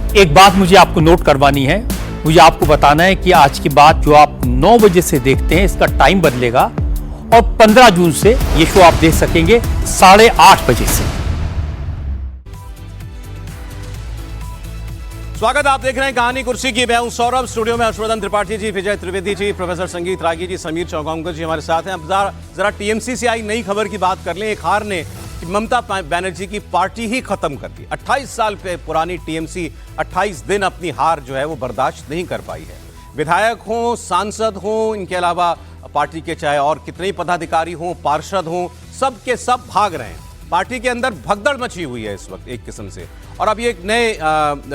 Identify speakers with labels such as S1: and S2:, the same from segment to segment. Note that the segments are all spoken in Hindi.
S1: एक बात मुझे आपको नोट करवानी है, मुझे आपको बताना है कि आज की बात जो आप 9 बजे से देखते हैं इसका टाइम बदलेगा और 15 जून से ये शो आप देख सकेंगे 8:30 बजे से।
S2: स्वागत, आप देख रहे हैं कहानी कुर्सी की। मैं हूं सौरभ, स्टूडियो में हर्षवर्धन त्रिपाठी जी, विजय त्रिवेदी जी, प्रोफेसर संगीत रागी जी, समीर चौगांवकर जी हमारे साथ हैं। अब जरा टीएमसी से आई नई खबर की बात कर लें। एक हार ने ममता बनर्जी की पार्टी ही खत्म कर दी। 28 साल पुरानी टीएमसी 28 दिन अपनी हार जो है वो बर्दाश्त नहीं कर पाई है। विधायक हों, सांसद हों, इनके अलावा पार्टी के चाहे और कितने ही पदाधिकारी हों, पार्षद हों, सब के सब भाग रहे हैं। पार्टी के अंदर भगदड़ मची हुई है इस वक्त एक किस्म से। और अब ये एक नए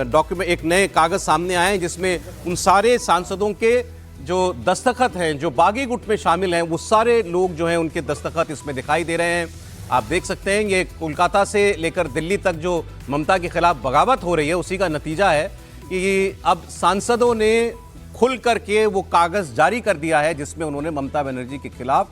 S2: डॉक्यूमेंट, एक नए कागज सामने आए जिसमें उन सारे सांसदों के जो दस्तखत हैं, जो बागी गुट में शामिल हैं, वो सारे लोग जो हैं उनके दस्तखत इसमें दिखाई दे रहे हैं। आप देख सकते हैं ये कोलकाता से लेकर दिल्ली तक जो ममता के खिलाफ बगावत हो रही है उसी का नतीजा है कि अब सांसदों ने खुल करके वो कागज जारी कर दिया है जिसमें उन्होंने ममता बनर्जी के खिलाफ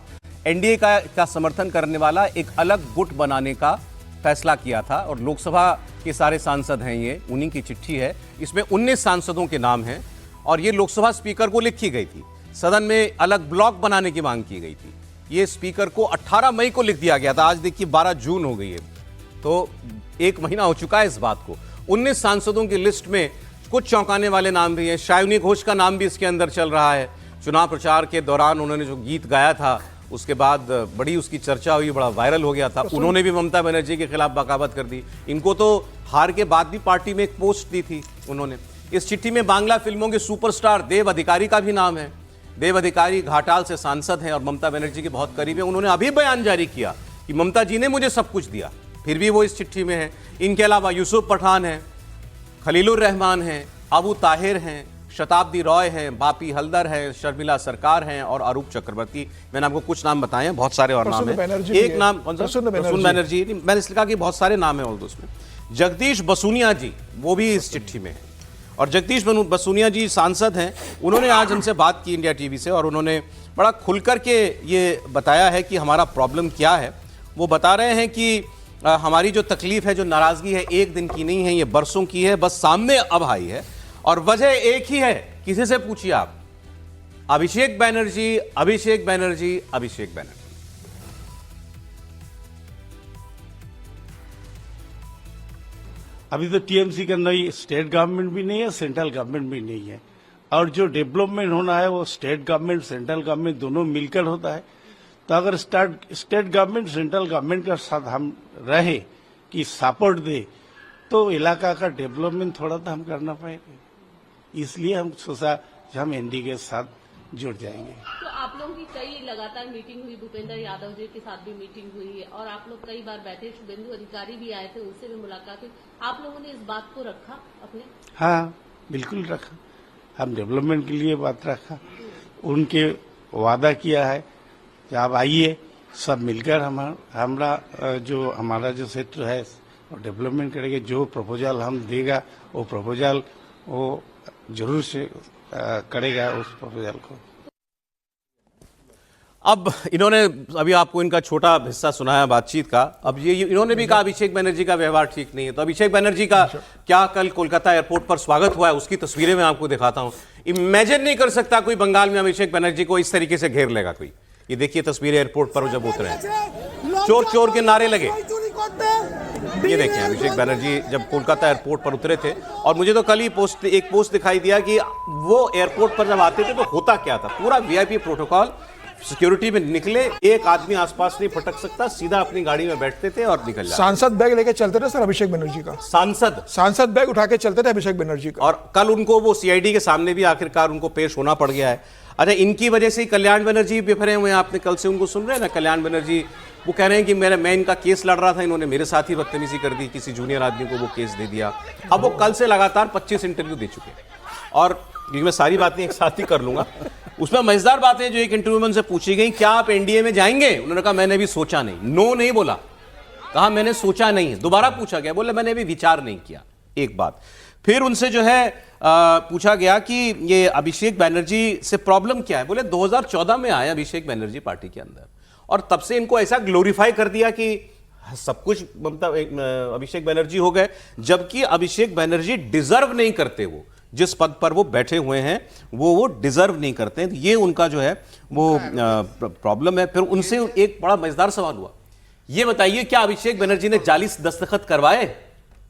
S2: एनडीए का समर्थन करने वाला एक अलग गुट बनाने का फैसला किया था। और लोकसभा के सारे सांसद हैं, ये उन्हीं की चिट्ठी है। इसमें 19 सांसदों के नाम हैं और ये लोकसभा स्पीकर को लिखी गई थी। सदन में अलग ब्लॉक बनाने की मांग की गई थी। ये स्पीकर को 18 मई को लिख दिया गया था। आज देखिए 12 जून हो गई है, तो 1 महीना हो चुका है इस बात को। 19 सांसदों की लिस्ट में कुछ चौंकाने वाले नाम भी हैं। शायनी घोष का नाम भी इसके अंदर चल रहा है। चुनाव प्रचार के दौरान उन्होंने जो गीत गाया था उसके बाद बड़ी उसकी चर्चा हुई, बड़ा वायरल हो गया था। उन्होंने भी ममता बनर्जी के खिलाफ बगावत कर दी। इनको तो हार के बाद भी पार्टी में एक पोस्ट दी थी उन्होंने। इस चिट्ठी में बांग्ला फिल्मों के सुपरस्टार देव अधिकारी का भी नाम है। देव अधिकारी घाटाल से सांसद हैं और ममता बनर्जी के बहुत करीब हैं। उन्होंने अभी बयान जारी किया कि ममता जी ने मुझे सब कुछ दिया, फिर भी वो इस चिट्ठी में है। इनके अलावा यूसुफ पठान हैं, खलीलुर रहमान हैं, अबू ताहिर हैं, शताब्दी रॉय हैं, बापी हल्दर हैं, शर्मिला सरकार हैं और अरूप चक्रवर्ती। मैंने आपको कुछ नाम बताए हैं, बहुत सारे और नाम हैं। एक नाम कौन सा? प्रसून बनर्जी। मैंने इसलिए कहा कि बहुत सारे नाम हैं और उसमें जगदीश बसूनिया जी वो भी इस चिट्ठी में है। और जगदीश बसूनिया जी सांसद हैं। उन्होंने आज हमसे बात की इंडिया टीवी से और उन्होंने बड़ा खुलकर के ये बताया है कि हमारा प्रॉब्लम क्या है। वो बता रहे हैं कि हमारी जो तकलीफ है, जो नाराजगी है, एक दिन की नहीं है, ये बरसों की है, बस सामने अब आई है और वजह एक ही है। किसी से पूछिए आप, अभिषेक बनर्जी, अभिषेक बनर्जी, अभिषेक बनर्जी।
S3: अभी तो टीएमसी के अंदर स्टेट गवर्नमेंट भी नहीं है, सेंट्रल गवर्नमेंट भी नहीं है। और जो डेवलपमेंट होना है वो स्टेट गवर्नमेंट, सेंट्रल गवर्नमेंट दोनों मिलकर होता है। तो अगर स्टेट गवर्नमेंट सेंट्रल गवर्नमेंट के साथ हम रहे कि सपोर्ट दे तो इलाका का डेवलपमेंट थोड़ा तो हम करना पाएंगे। इसलिए हम सोचा कि हम एनडीए के साथ जुड़ जाएंगे।
S4: तो आप लोगों की कई लगातार मीटिंग हुई, भूपेंद्र यादव जी के साथ भी मीटिंग हुई है और आप लोग कई बार बैठे, शुभेंदु अधिकारी भी आए थे, उनसे भी मुलाकात हुई। आप लोगों ने इस बात को रखा अपने?
S3: हाँ, बिल्कुल रखा। हम डेवलपमेंट के लिए बात रखा। उनके वादा किया है कि आप आइए, सब मिलकर हमारा जो क्षेत्र है और डेवलपमेंट करेंगे। जो प्रपोजल हम देगा वो प्रपोजल वो जरूर से करेगा उस प्रपोजल को।
S2: अब इन्होंने अभी आपको इनका छोटा हिस्सा सुनाया बातचीत का। अब ये इन्होंने भी कहा अभिषेक बनर्जी का व्यवहार ठीक नहीं है। तो अभिषेक बनर्जी का क्या कल कोलकाता एयरपोर्ट पर स्वागत हुआ है उसकी तस्वीरें मैं आपको दिखाता हूं। इमेजिन नहीं कर सकता कोई बंगाल में अभिषेक बनर्जी को इस तरीके से घेर लेगा कोई। ये देखिए तस्वीरें एयरपोर्ट पर जब उतरे हैं, चोर चोर के नारे लगे। ये देखिए अभिषेक बनर्जी जब कोलकाता एयरपोर्ट पर उतरे थे और मुझे तो कल ही एक पोस्ट दिखाई दिया कि वो एयरपोर्ट पर जब आते थे तो होता क्या था। पूरा वीआईपी प्रोटोकॉल, सिक्योरिटी में निकले, एक आदमी आसपास नहीं फटक सकता, सीधा अपनी गाड़ी में बैठते थे और निकल जाते।
S5: सांसद बैग लेके चलते थे सर अभिषेक बनर्जी का। सांसद बैग उठा के चलते थे अभिषेक बनर्जी का।
S2: और कल उनको वो सीआईडी के सामने भी आखिरकार उनको पेश होना पड़ गया है। अच्छा, इनकी वजह से कल्याण बनर्जी बिफरे हुए हैं। आपने कल से उनको सुन रहे हैं ना, कल्याण बनर्जी वो कह रहे हैं कि मैं इनका केस लड़ रहा था, इन्होंने मेरे साथ ही बदतमीजी कर दी, किसी जूनियर आदमी को वो केस दे दिया। अब वो कल से लगातार 25 इंटरव्यू दे चुके हैं और मैं सारी बातें एक साथ ही कर लूंगा। उसमें मजेदार बातें जो एक इंटरव्यू में उनसे पूछी गई, क्या आप एनडीए में जाएंगे? उन्होंने कहा मैंने भी सोचा नहीं। नो नहीं बोला, कहा मैंने सोचा नहीं है। दोबारा पूछा गया, बोले मैंने भी विचार नहीं किया। एक बात फिर उनसे जो है पूछा गया कि ये अभिषेक बनर्जी से प्रॉब्लम क्या है। बोले 2014 में आए अभिषेक बनर्जी पार्टी के अंदर और तब से इनको ऐसा ग्लोरीफाई कर दिया कि सब कुछ अभिषेक बनर्जी हो गए, जबकि अभिषेक बनर्जी डिजर्व नहीं करते, वो जिस पद पर वो बैठे हुए हैं वो डिजर्व नहीं करते। ये उनका जो है वो प्रॉब्लम है। फिर उनसे एक बड़ा मजेदार सवाल हुआ, ये बताइए क्या अभिषेक बनर्जी ने जाली दस्तखत करवाए?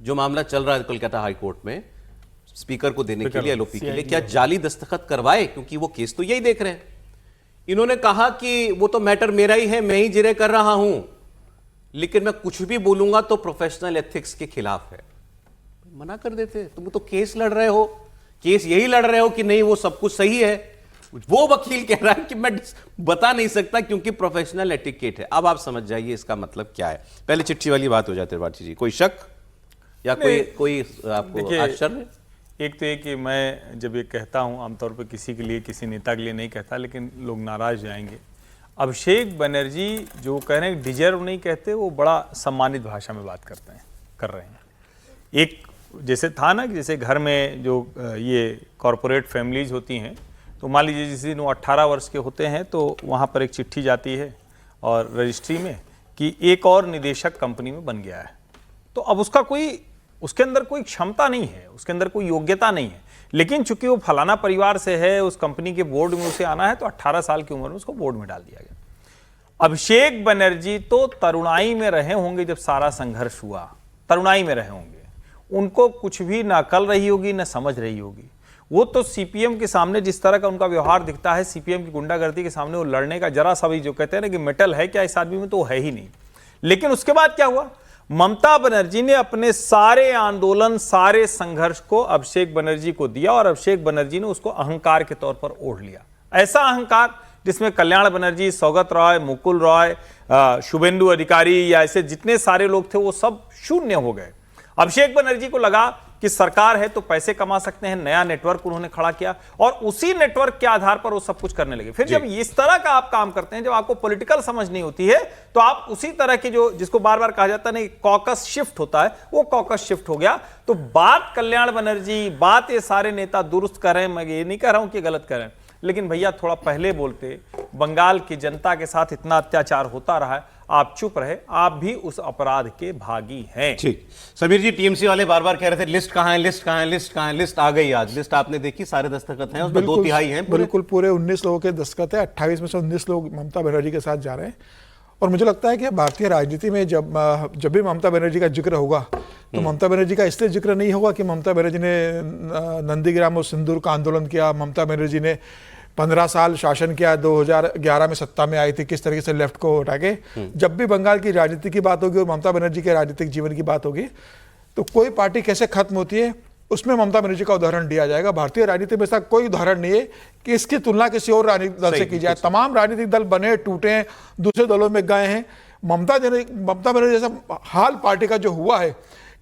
S2: जो मामला चल रहा है कोलकाता हाई कोर्ट में स्पीकर को देने के लिए, एलओपी के लिए, क्या जाली दस्तखत करवाए? क्योंकि वो केस तो यही देख रहे हैं। इन्होंने कहा कि वो तो मैटर मेरा ही है, मैं ही जिरह कर रहा हूं, लेकिन मैं कुछ भी बोलूंगा तो प्रोफेशनल एथिक्स के खिलाफ है। मना कर देते, तुम तो केस लड़ रहे हो, केस यही लड़ रहे हो कि नहीं वो सब कुछ सही है। वो वकील कह रहा है कि मैं बता नहीं सकता क्योंकि प्रोफेशनल एटिकेट है। अब आप समझ जाइए इसका मतलब क्या है। पहले चिट्ठी वाली बात हो जाती है त्रिपाठी जी, कोई शक या कोई आपको आश्चर्य?
S6: एक तो ये कि मैं जब ये कहता हूं, आमतौर पर किसी के लिए, किसी नेता के लिए नहीं कहता, लेकिन लोग नाराज जाएंगे। अभिषेक बनर्जी जो कह रहे हैं डिजर्व नहीं कहते, वो बड़ा सम्मानित भाषा में बात कर रहे हैं। एक जैसे था ना कि जैसे घर में जो ये कॉरपोरेट फैमिलीज होती हैं, तो मान लीजिए जिस दिन वो 18 वर्ष के होते हैं तो वहाँ पर एक चिट्ठी जाती है और रजिस्ट्री में कि एक और निदेशक कंपनी में बन गया है। तो अब उसके अंदर कोई क्षमता नहीं है, उसके अंदर कोई योग्यता नहीं है, लेकिन चूंकि वो फलाना परिवार से है, उस कंपनी के बोर्ड में उसे आना है, तो 18 साल की उम्र में उसको बोर्ड में डाल दिया गया। अभिषेक बनर्जी तो तरुणाई में रहे होंगे जब सारा संघर्ष हुआ, तरुणाई में रहे होंगे, उनको कुछ भी ना अकल रही होगी ना समझ रही होगी। वो तो सीपीएम के सामने जिस तरह का उनका व्यवहार दिखता है, सीपीएम की गुंडागर्दी के सामने वो लड़ने का जरा सा भी जो कहते हैं ना कि मेटल है क्या इस आदमी में, तो वो है ही नहीं। लेकिन उसके बाद क्या हुआ, ममता बनर्जी ने अपने सारे आंदोलन, सारे संघर्ष को अभिषेक बनर्जी को दिया और अभिषेक बनर्जी ने उसको अहंकार के तौर पर ओढ़ लिया। ऐसा अहंकार जिसमें कल्याण बनर्जी, सौगत रॉय, मुकुल रॉय, शुभेंदु अधिकारी या ऐसे जितने सारे लोग थे वो सब शून्य हो गए। अभिषेक बनर्जी को लगा कि सरकार है तो पैसे कमा सकते हैं, नया नेटवर्क उन्होंने खड़ा किया और उसी नेटवर्क के आधार पर वो सब कुछ करने लगे। फिर जब इस तरह का आप काम करते हैं, जब आपको पॉलिटिकल समझ नहीं होती है, तो आप उसी तरह के जो जिसको बार बार कहा जाता है ना कॉकस शिफ्ट होता है, वो कॉकस शिफ्ट हो गया। तो बात कल्याण बनर्जी, बात ये सारे नेता दुरुस्त करें, मैं ये नहीं कह रहा हूं कि गलत करें, लेकिन भैया थोड़ा पहले बोलते। बंगाल की जनता के साथ इतना अत्याचार होता रहा है, आप चुप रहे, आप भी उस अपराध के भागी हैं।
S2: ठीक, समीर जी, टीएमसी वाले बार बार कह रहे थे लिस्ट कहां है, लिस्ट कहां है, लिस्ट कहां है, लिस्ट आ गई। आज लिस्ट आपने देखी, सारे दस्तखत हैं उसमें, 2/3 हैं
S5: बिल्कुल पूरे 19 लोगों के दस्तखत है। 28 में से 19 लोग ममता बनर्जी के साथ जा रहे हैं। और मुझे लगता है कि भारतीय राजनीति में जब भी ममता बनर्जी का जिक्र होगा तो ममता बनर्जी का इसलिए जिक्र नहीं होगा कि ममता बनर्जी ने नंदीग्राम और सिंदूर का आंदोलन किया, ममता बनर्जी ने 15 साल शासन किया, 2011 में सत्ता में आई थी, किस तरीके से लेफ्ट को हटा के। जब भी बंगाल की राजनीति की बात होगी और ममता बनर्जी के राजनीतिक जीवन की बात होगी तो कोई पार्टी कैसे खत्म होती है उसमें ममता बनर्जी का उदाहरण दिया जाएगा। भारतीय राजनीति में ऐसा कोई उदाहरण नहीं है कि इसकी तुलना किसी और राजनीतिक दल से की जाए। तमाम राजनीतिक दल बने, टूटे, दूसरे दलों में गए हैं। ममता बनर्जी जैसा हाल पार्टी का जो हुआ है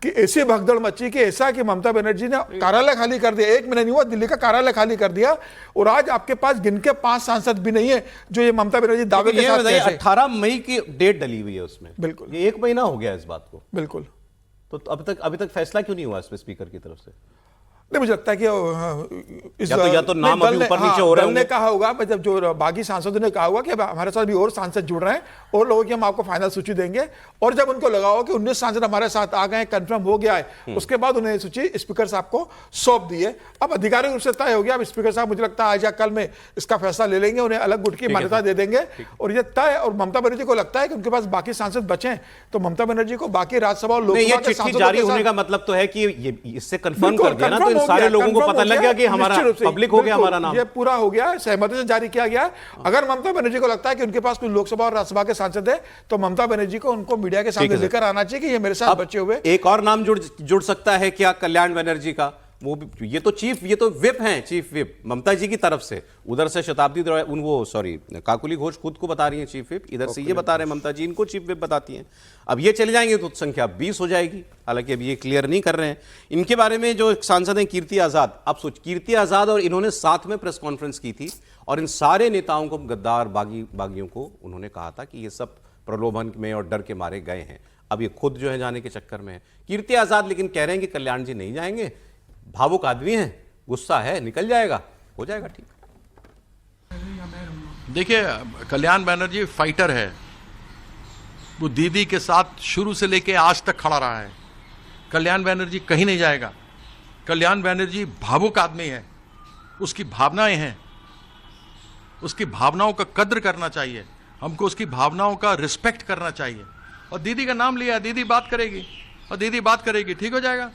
S5: कि ऐसी भगदड़ मची कि ऐसा कि ममता बनर्जी ने कार्यालय खाली कर दिया, 1 महीना नहीं हुआ दिल्ली का कार्यालय खाली कर दिया, और आज आपके पास गिनके 5 सांसद भी नहीं है जो ये ममता बनर्जी दावे के साथ।
S2: 18 मई की डेट डली हुई है उसमें,
S5: बिल्कुल
S2: ये 1 महीना हो गया इस बात को।
S5: बिल्कुल,
S2: तो अभी तक फैसला क्यों नहीं हुआ इसमें स्पीकर की तरफ से?
S5: नहीं, मुझे लगता है कि
S2: या तो नाम अभी ऊपर नीचे हो रहे
S5: हैं। कहा होगा, मतलब जो बाकी सांसदों ने कहा होगा कि हमारे साथ भी और सांसद जुड़ रहे हैं और लोगों की हम आपको फाइनल सूची देंगे, और जब उनको लगा हो कि 19 सांसद हमारे साथ आ गए, कंफर्म हो गया है, उसके बाद उन्हें सूची स्पीकर साहब को सौंप दी है। अब आधिकारिक रूप से तय हो गया। अब स्पीकर साहब मुझे लगता है आज या कल में इसका फैसला ले लेंगे, उन्हें अलग गुट की मान्यता दे देंगे और ये तय। और ममता बनर्जी को लगता है कि उनके पास बाकी सांसद बचे हैं, तो ममता बनर्जी को बाकी राज्यसभा और लोकसभा के सांसदों
S2: जारी होने का मतलब तो है कि इससे कंफर्म कर दिया ना, तो इन सारे लोगों को लग गया कि हमारा पब्लिक हो गया, हमारा नाम
S5: ये पूरा हो गया, सहमति से जारी किया गया। अगर ममता बनर्जी को लगता है कि उनके पास कुछ लोकसभा और राज्यसभा के सांसद है तो ममता बनर्जी को उनको मीडिया के सामने लेकर आना चाहिए कि ये मेरे साथ बचे हुए।
S2: एक और नाम जुड़ सकता है क्या कल्याण बनर्जी का? वो भी, ये तो विप हैं, चीफ विप ममता जी की तरफ से। उधर से शताब्दी काकुली घोष खुद को बता रही हैं चीफ विप, इधर से ये बता रहे हैं ममता जी इनको चीफ विप बताती हैं। अब ये चले जाएंगे तो संख्या 20 हो जाएगी, हालांकि अब ये क्लियर नहीं कर रहे हैं। इनके बारे में जो सांसद हैं कीर्ति आजाद, अब सोच कीर्ति आजाद और इन्होंने साथ में प्रेस कॉन्फ्रेंस की थी और इन सारे नेताओं को, गद्दार बागियों को उन्होंने कहा था कि ये सब प्रलोभन में और डर के मारे गए हैं। अब ये खुद जो है जाने के चक्कर में है कीर्ति आजाद, लेकिन कह रहे हैं कि कल्याण जी नहीं जाएंगे, भावुक आदमी है, गुस्सा है, निकल जाएगा, हो जाएगा ठीक।
S7: देखिए, कल्याण बनर्जी फाइटर है, वो दीदी के साथ शुरू से लेके आज तक खड़ा रहा है। कल्याण बनर्जी कहीं नहीं जाएगा। कल्याण बनर्जी भावुक आदमी है, उसकी भावनाएं हैं, उसकी भावनाओं का कद्र करना चाहिए, हमको उसकी भावनाओं का रिस्पेक्ट करना चाहिए। और दीदी का नाम लिया, दीदी बात करेगी और दीदी बात करेगी, ठीक हो जाएगा।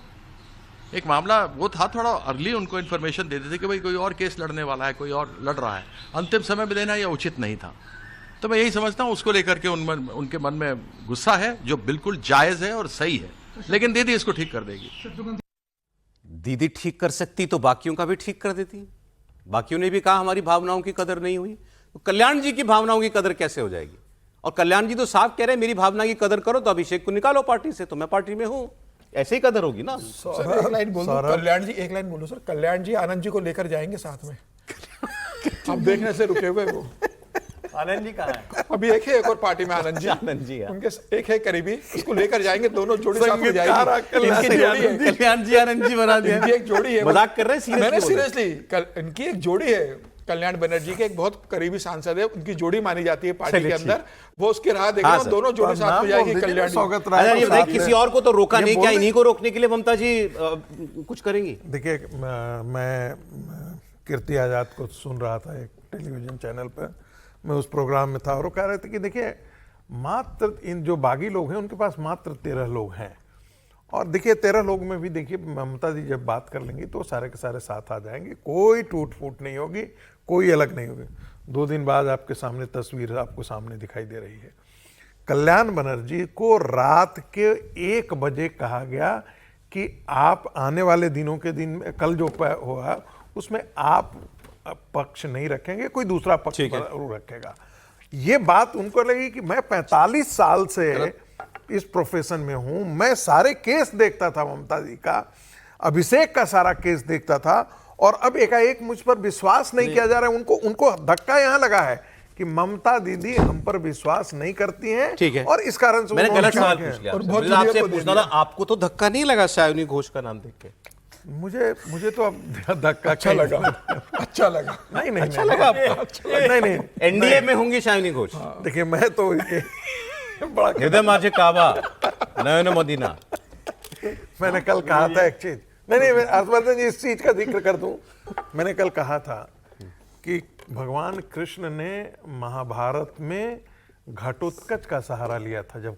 S7: एक मामला वो था, थोड़ा अर्ली उनको इन्फॉर्मेशन दे देते कि भाई कोई और केस लड़ने वाला है, कोई और लड़ रहा है, अंतिम समय में देना यह उचित नहीं था। तो मैं यही समझता हूं उसको लेकर के उनके मन में गुस्सा है, जो बिल्कुल जायज है और सही है, लेकिन दीदी इसको ठीक कर देगी।
S2: दीदी ठीक कर सकती तो बाकियों का भी ठीक कर देती। बाकियों ने भी कहा हमारी भावनाओं की कदर नहीं हुई, तो कल्याण जी की भावनाओं की कदर कैसे हो जाएगी? और कल्याण जी तो साफ कह रहे हैं मेरी भावना की कदर करो तो अभिषेक को निकालो पार्टी से, तो मैं पार्टी में हूं, ऐसे ही कदर होगी ना।
S5: सर एक लाइन बोल दो, कल्याण जी एक लाइन बोलो सर, कल्याण जी आनंद जी को लेकर जाएंगे साथ में। अब देखने से रुके हुए वो
S6: आनंद जी कहाँ है?
S5: अभी एक है, एक और पार्टी में आनंद जी
S2: है।
S5: उनके एक है करीबी, उसको लेकर जाएंगे, दोनों जोड़ी साथ में जाएगी। इनकी जोड़ी है,
S2: कल्याण जी आनंद जी बना दिया।
S5: इनकी एक जोड़ी है,
S2: मजाक कर रहे हैं,
S5: मैंने सीरियसली, इनकी एक जोड़ी है, कल्याण बनर्जी के एक बहुत करीबी सांसद है, उनकी जोड़ी मानी जाती है पार्टी के अंदर, वो उसकी राह देख रहे हैं, दोनों जोड़ी साथ में जाएगी। कल्याण जी
S2: किसी और को तो रोका नहीं, क्या इन्हीं को रोकने के लिए ममता जी कुछ करेंगी?
S8: देखिए, मैं कीर्ति आजाद को सुन रहा था एक टेलीविजन चैनल पर, मैं उस प्रोग्राम में था और वो कह रहे थे कि देखिए मात्र इन जो बागी लोग हैं उनके पास मात्र 13 लोग हैं, और देखिए 13 लोग में भी देखिए ममता जी जब बात कर लेंगी तो सारे के सारे साथ आ जाएंगे, कोई टूट फूट नहीं होगी, कोई अलग नहीं होगी। 2 दिन बाद आपके सामने तस्वीर आपको सामने दिखाई दे रही है। कल्याण बनर्जी को रात के 1 बजे कहा गया कि आप आने वाले दिनों के दिन में, कल जो हुआ उसमें आप पक्ष नहीं रखेंगे, कोई दूसरा पक्ष रखेगा। ये बात उनको लगी कि मैं 45 साल से इस प्रोफेशन में हूं, मैं सारे केस देखता था ममता जी का, अभिषेक का सारा केस देखता था, और अब एकाएक मुझ पर विश्वास नहीं किया जा रहा है। उनको धक्का यहां लगा है कि ममता दीदी हम पर विश्वास नहीं करती हैं,
S2: ठीक है,
S8: और इस कारण से
S2: मैंने गलत सवाल पूछ लिया।
S5: और
S2: आपसे पूछना था, आपको तो धक्का नहीं लगा सायोनी घोष का नाम देख के?
S8: मुझे तो अब धक्का
S5: अच्छा लगा, अच्छा लगा,
S8: नहीं
S2: अच्छा लगा आपको?
S8: नहीं
S2: एनडीए में होंगी सायोनी घोष।
S8: देखिए मैं तो बड़ा
S2: हृदय माझे काबा नयन मदीना।
S8: मैंने कल कहा था एक चीज, नहीं हर्षवर्धन जी इस चीज का जिक्र कर दूं, मैंने कल कहा था कि भगवान कृष्ण ने महाभारत में घटोत्कच का सहारा लिया था, जब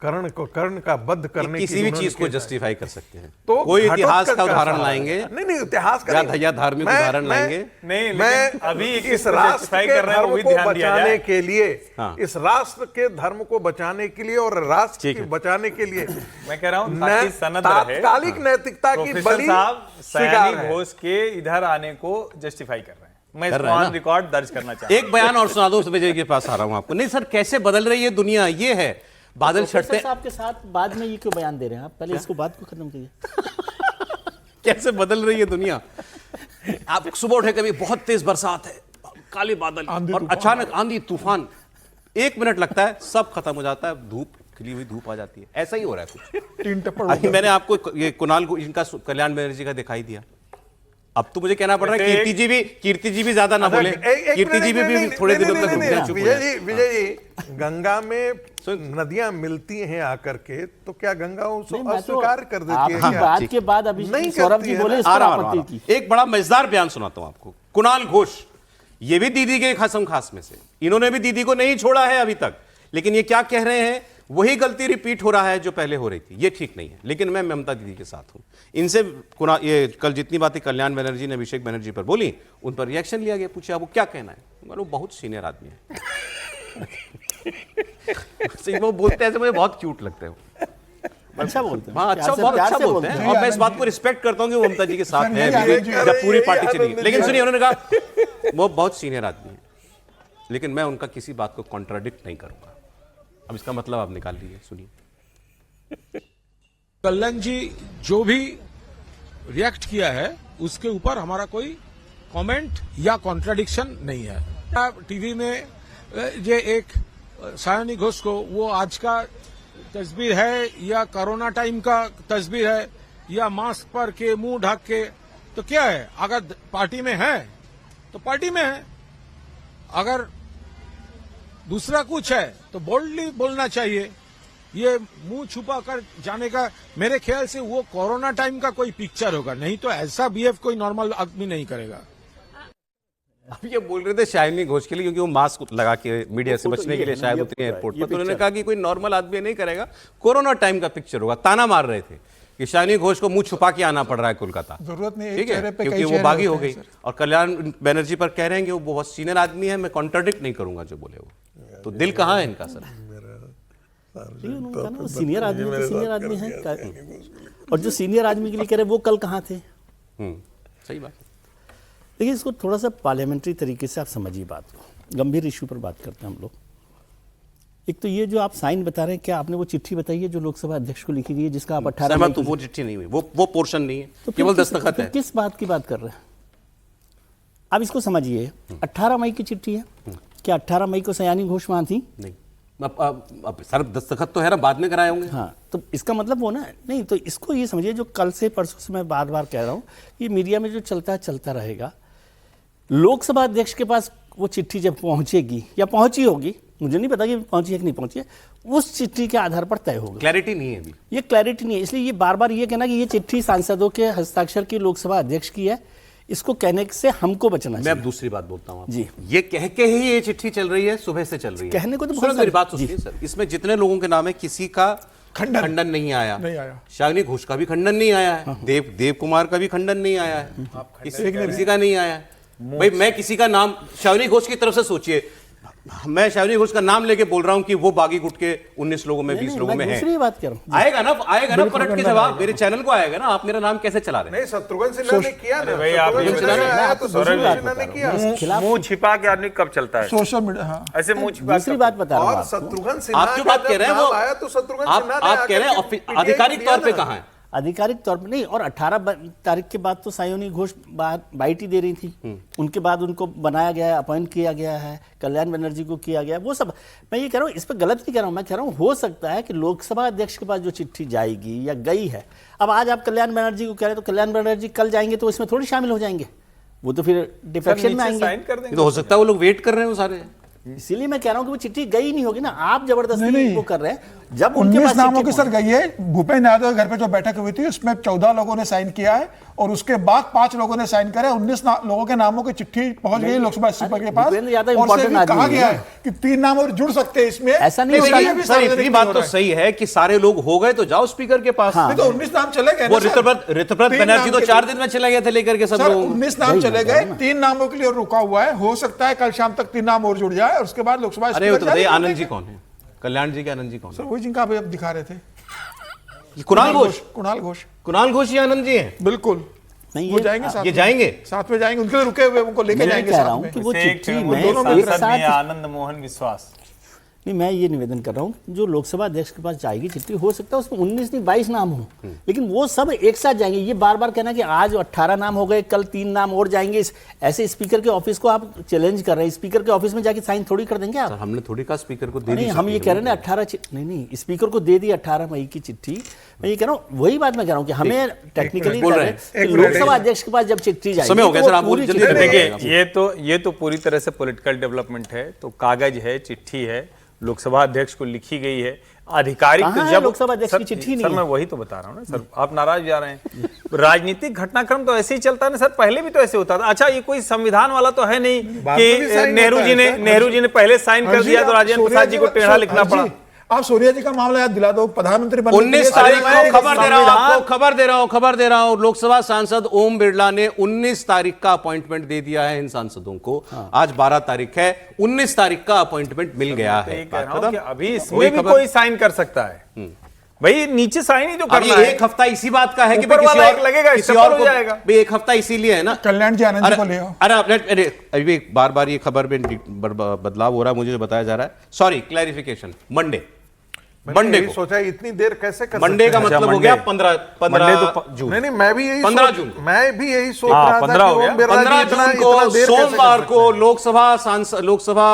S8: कर्ण का वध करने की
S2: किसी भी चीज को जस्टिफाई कर सकते हैं,
S8: तो
S2: कोई इतिहास का उदाहरण लाएंगे,
S8: नहीं इतिहास का
S2: या धार्मिक उदाहरण लाएंगे,
S6: नहीं,
S8: मैं
S6: अभी
S8: इस राष्ट्र के धर्म को बचाने के लिए,
S2: हाँ।
S8: इस राष्ट्र के धर्म को बचाने के लिए और राष्ट्र को बचाने के लिए
S6: मैं कह रहा हूं
S8: तात्कालिक नैतिकता की बलि
S6: सायोनी घोष के इधर आने को जस्टिफाई कर रहे हैं। मैं इसको ऑन रिकॉर्ड दर्ज करना चाहता हूं।
S2: एक बयान और सुना दो, विजय के पास आ रहा हूं आपको। नहीं सर, कैसे बदल रही है दुनिया, ये है बादल छटते
S9: साहब के साथ बाद में ये क्यों बयान दे रहे हैं आप? पहले इसको बात को खत्म कीजिए।
S2: कैसे बदल रही है दुनिया। आप सुबह उठे, कभी बहुत तेज बरसात है, काले बादल, और अचानक आंधी तूफान, 1 मिनट लगता है सब खत्म हो जाता है, धूप खिली हुई धूप आ जाती है। ऐसा ही हो रहा है कुछ।
S5: 3 टप्पड़
S2: मैंने आपको ये कुणाल को, इनका कल्याण बनर्जी का दिखाई दिया, अब तो मुझे कहना पड़ रहा है कीर्ति जी भी ज्यादा ना बोले, कीर्ति जी भी थोड़े दिनों तक रुक जाए, चुप हो जाए।
S8: विजय जी, गंगा में नदियां मिलती हैं आकर के, तो क्या गंगा उसको अस्वीकार कर देती है?
S9: आपकी बात के बाद अभी सौरभ जी बोले इस पर आपत्ति की।
S2: एक बड़ा मजेदार बयान सुनाता हूं आपको। कुणाल घोष, ये भी दीदी के खासम खास में से, इन्होंने भी दीदी को नहीं छोड़ा है अभी तक, लेकिन ये क्या कह रहे हैं, वही गलती रिपीट हो रहा है जो पहले हो रही थी, ये ठीक नहीं है। लेकिन मैं ममता दीदी के साथ हूं। इनसे ये कल जितनी बातें कल्याण बनर्जी ने अभिषेक बनर्जी पर बोली, उन पर रिएक्शन लिया गया, पूछा वो क्या कहना है, वो बहुत सीनियर आदमी है। वो बोलते हैं, मुझे बहुत क्यूट लगते हैं,
S9: अच्छा बोलते हैं।
S2: हाँ, अच्छा, बहुत अच्छा बोलते हैं, और मैं इस बात को रिस्पेक्ट करता हूं कि वो ममता जी के साथ है जब पूरी पार्टी चली। लेकिन सुनिए, उन्होंने कहा वो बहुत सीनियर आदमी है, लेकिन मैं उनका किसी बात को कॉन्ट्राडिक्ट नहीं करूंगा। अब इसका मतलब आप निकाल लीजिए, सुनिए।
S10: कल्याण जी जो भी रिएक्ट किया है उसके ऊपर हमारा कोई कमेंट या कॉन्ट्राडिक्शन नहीं है। टीवी में ये एक सायोनी घोष को, वो आज का तस्वीर है या कोरोना टाइम का तस्वीर है या मास्क पर के मुंह ढक के, तो क्या है? अगर पार्टी में है तो पार्टी में है, अगर दूसरा कुछ है तो बोल्डली बोलना चाहिए। ये मुंह छुपा कर जाने का मेरे ख्याल से वो कोरोना टाइम का कोई पिक्चर होगा, नहीं तो ऐसा बिहेव कोई नॉर्मल आदमी नहीं करेगा।
S2: अब ये बोल रहे थे शालिनी घोष के लिए, क्योंकि वो मास्क लगा के मीडिया से बचने के लिए शायद उतरी एयरपोर्ट पर, तो उन्होंने कहा कि कोई नॉर्मल आदमी नहीं करेगा, कोरोना टाइम का पिक्चर होगा। ताना मार रहे थे कि शालिनी घोष को मुंह छुपा के आना पड़ रहा है कोलकाता,
S5: जरूरत नहीं है,
S2: ठीक है,
S5: चेहरे पे
S2: क्योंकि
S5: कई
S2: वो बागी
S5: चेहरे
S2: हो
S5: होते
S2: गई।
S5: हैं, सर।
S2: और कल्याण बनर्जी पर कह रहे हैं कि वो बहुत सीनियर आदमी है, मैं कॉन्ट्राडिक्ट नहीं करूंगा जो बोले वो। तो दिल कहाँ है इनका सर?
S9: सीनियर आदमी तो सीनियर आदमी है, और जो सीनियर आदमी के लिए कह रहे वो कल कहाँ थे?
S2: सही बात।
S9: देखिए, इसको थोड़ा सा पार्लियामेंट्री तरीके से आप समझिए बात को। गंभीर इशू पर बात करते हैं हम लोग। एक तो ये जो आप साइन बता रहे हैं, क्या आपने वो चिट्ठी बताई है जो लोकसभा अध्यक्ष को लिखी गई है, जिसका आप 18
S2: तो वो चिट्ठी नहीं हुई, वो पोर्शन नहीं है,
S9: तो
S2: केवल दस्तखत है।
S9: किस बात की बात कर रहे हैं आप? इसको समझिए, 18 मई की चिट्ठी है। क्या 18 मई को सयानी घोष वहां थी?
S2: नहीं। अब सर दस्तखत तो है ना, बाद में कराए होंगे।
S9: हाँ, तो इसका मतलब वो ना, नहीं तो इसको ये समझिए, जो कल से परसों से मैं बार बार कह रहा हूँ, ये मीडिया में जो चलता है चलता रहेगा। लोकसभा अध्यक्ष के पास वो चिट्ठी जब पहुंचेगी या पहुंची होगी, मुझे नहीं पता कि पहुंची है कि नहीं पहुंची है, उस चिट्ठी के आधार पर तय होगा।
S2: क्लैरिटी नहीं है अभी,
S9: ये क्लैरिटी नहीं है, इसलिए ये बार बार ये कहना कि ये चिट्ठी सांसदों के हस्ताक्षर की लोकसभा अध्यक्ष की है, इसको कहने से हमको बचना चाहिए।
S2: मैं अब दूसरी बात बोलता हूँ
S9: जी।
S2: ये कह के ही ये चिट्ठी चल रही है, सुबह से चल रही है।
S9: कहने को तो
S2: सुनो मेरी बात सुनिए सर, इसमें जितने लोगों के नाम है, किसी का खंडन नहीं आया। शालिनी घोष का भी खंडन नहीं आया है, देव कुमार का भी खंडन नहीं आया है, किसी का नहीं आया है। भाई मैं किसी का नाम, शालिनी घोष की तरफ से सोचिए, मैं शालिनी घोष का नाम लेके बोल रहा हूं कि वो बागी गुट के 19 लोगों में 20 लोगों में है।
S9: दूसरी बात कर रहा हूं।
S2: आएगा ना पलट के जवाब मेरे चैनल को आएगा ना। आप मेरा नाम कैसे चला रहे हैं?
S8: नहीं, शत्रुघ्न सिन्हा ने किया ना
S6: भाई, आप ये
S8: किया।
S6: मुंह छिपा के आदमी कब चलता है?
S5: सोशल मीडिया, हाँ।
S6: ऐसे मुंह छिपा।
S9: दूसरी बात बता रहा हूं
S8: और शत्रुघ्न सिन्हा
S2: आप जो बात कह रहे हैं वो
S8: आया तो शत्रुघ्न सिन्हा ने
S2: आप कह रहे हैं आधिकारिक तौर पे कहां है?
S9: आधिकारिक तौर पर नहीं। और 18 तारीख के बाद तो सायोनी घोष बाइट ही दे रही थी, उनके बाद उनको बनाया गया है, अपॉइंट किया गया है, कल्याण बनर्जी को किया गया, वो सब। मैं ये कह रहा हूँ, इस पर गलत नहीं कह रहा हूँ, मैं कह रहा हूँ हो सकता है कि लोकसभा अध्यक्ष के पास जो चिट्ठी जाएगी या गई है, अब आज आप कल्याण बनर्जी को कह रहे हैं, तो कल्याण बनर्जी कल जाएंगे तो इसमें थोड़ी शामिल हो जाएंगे, वो तो फिर डिफेक्शन में आएंगे।
S2: तो हो सकता है वो लोग वेट कर रहे हैं सारे।
S9: इसीलिए मैं कह रहा हूं कि वो चिट्ठी गई नहीं होगी ना, आप जबरदस्ती
S5: नहीं।
S9: वो कर रहे हैं। जब
S5: 19 नामों की सर गई है, भूपेंद्र यादव के घर पे जो बैठक हुई थी उसमें 14 लोगों ने साइन किया है, और उसके बाद 5 लोगों ने साइन करे। 19 लोगों के नामों की चिट्ठी पहुंच गई लोकसभा स्पीकर के पास,
S9: भूपेंद्र यादव
S5: और
S9: इंपॉर्टेंट आदमी
S5: कहा गया
S9: है
S5: है कि 3 नाम और जुड़ सकते हैं इसमें।
S9: ऐसा नहीं होता।
S2: इतनी बात तो सही है कि सारे लोग हो गए तो जाओ स्पीकर के पास।
S5: नहीं तो 19 नाम चले गए।
S2: वो ऋतुव्रत बनर्जी तो 4 दिन में चले गए थे लेकर के सब लोग।
S5: 19 नाम चले गए, 3 नामों के लिए रुका हुआ है। हो सकता है कल शाम तक 3 नाम और जुड़ जाए, और उसके बाद लोकसभा
S2: अरे वो तो बताइए, आनंद जी कौन है? कल्याण जी के आनंद जी कौन है?
S5: सर वही जिनका आप दिखा रहे थे,
S2: कुणाल घोष।
S5: कुणाल घोष
S2: ही आनंद जी हैं।
S5: बिल्कुल,
S9: नहीं,
S5: वो जाएंगे साथ
S2: ये
S5: में।
S2: जाएंगे
S5: साथ में जाएंगे, उनके लिए रुके हुए, उनको लेके जाएंगे
S9: कह रहा
S5: साथ
S9: हूं
S5: में।
S9: कि वो चिट्ठी में
S5: दोनों
S9: एक साथ,
S6: आनंद मोहन विश्वास।
S9: नहीं, मैं ये निवेदन कर रहा हूँ, जो लोकसभा अध्यक्ष के पास जाएगी चिट्ठी, हो सकता है उसमें 19 नहीं 22 नाम हो, लेकिन वो सब एक साथ जाएंगे। ये बार बार कहना कि आज 18 नाम हो गए, कल 3 नाम और जाएंगे, ऐसे स्पीकर के ऑफिस को आप चैलेंज कर रहे हैं। स्पीकर के ऑफिस में जाके साइन थोड़ी कर देंगे आप।
S2: हमने थोड़ी कहा स्पीकर को दे दी।
S9: नहीं, हम ये कह रहे हैं 18 नहीं, स्पीकर को दे दी 18 मई की चिट्ठी। मैं ये कह रहा हूँ, वही बात मैं कह रहा हूँ कि हमें टेक्निकली लोकसभा अध्यक्ष के पास जब चिट्ठी जाएगी,
S2: समय हो गया सर, आप बोल जल्दी
S6: देखिए, ये तो पूरी तरह से पॉलिटिकल डेवलपमेंट है। तो कागज है, चिट्ठी है, लोकसभा अध्यक्ष को लिखी गई है, आधिकारिक तो जब
S9: लोकसभा अध्यक्ष की चिट्ठी नहीं
S6: सर, मैं वही तो बता रहा हूँ ना सर, आप नाराज जा रहे हैं। राजनीतिक घटनाक्रम तो ऐसे ही चलता है ना सर, पहले भी तो ऐसे होता था। अच्छा, ये कोई संविधान वाला तो है नहीं कि नेहरू जी ने पहले साइन कर दिया तो राजेंद्र प्रसाद जी को टेढ़ा लिखना पड़ा।
S5: आप सोनिया जी का मामला याद दिला दो, प्रधानमंत्री
S2: 19 तारीख को खबर दे रहा हूं, लोकसभा सांसद ओम बिरला ने 19 तारीख का अपॉइंटमेंट दे दिया है इन सांसदों को। आज 12 तारीख है, 19 तारीख का अपॉइंटमेंट मिल गया है।
S6: अभी इसमें भी कोई साइन कर सकता है भाई, नीचे साइन ही तो करना है।
S2: एक हफ्ता इसी बात का है कि
S6: लगेगा, किसी और हो जाएगा
S2: भाई। एक हफ्ता इसीलिए है ना,
S5: कल्याण जी आनंद जी को ले आओ।
S2: अरे अभी बार ये खबर में बदलाव हो रहा है, मुझे जो बताया जा रहा है, सॉरी क्लैरिफिकेशन, मंडे को
S8: सोचा इतनी देर कैसे कर
S2: मंडे का मतलब हो गया 15 जून।
S8: नहीं, मैं भी यही
S2: 15 जून
S8: मैं भी यही सोच रहा था
S2: 15 जून को सोमवार को लोकसभा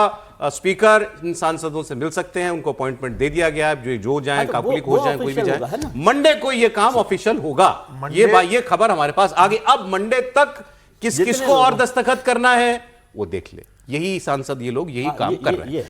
S2: स्पीकर इन सांसदों से मिल सकते हैं, उनको अपॉइंटमेंट दे दिया गया है, जो जाए काबुली हो जाए, कोई भी जाए, मंडे को ये काम ऑफिशियल होगा। ये खबर हमारे पास आ गई। अब मंडे तक किसको और दस्तखत करना है वो देख ले, यही सांसद ये लोग यही काम कर रहे हैं।